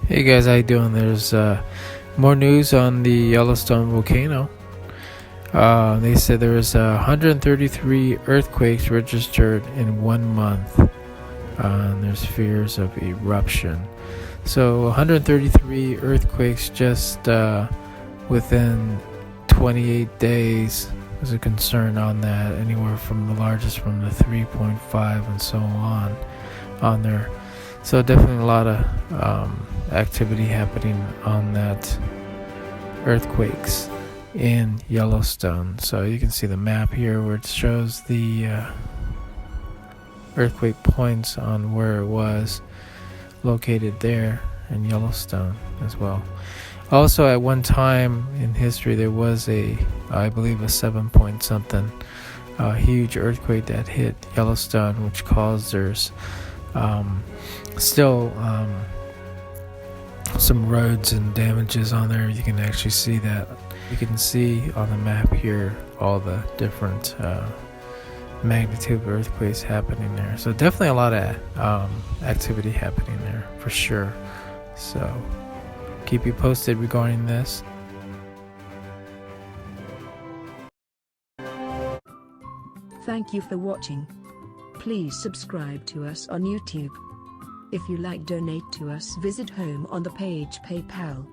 Hey guys, how you doing? There's more news on the Yellowstone volcano. They said there was 133 earthquakes registered in 1 month. And there's fears of eruption. So 133 earthquakes just within 28 days was a concern on that. Anywhere from the largest from the 3.5 and so on there. So definitely a lot of activity happening on that earthquakes in Yellowstone. So you can see the map here where it shows the earthquake points on where it was located there in Yellowstone as well. Also, at one time in history, there was I believe a 7 point something huge earthquake that hit Yellowstone, which caused there's still some roads and damages on there. You can actually see that. You can see on the map here all the different magnitude of earthquakes happening there. So definitely a lot of activity happening there for sure. So keep you posted regarding this. Thank you for watching. Please subscribe to us on YouTube. If you like, donate to us, visit home on the page PayPal.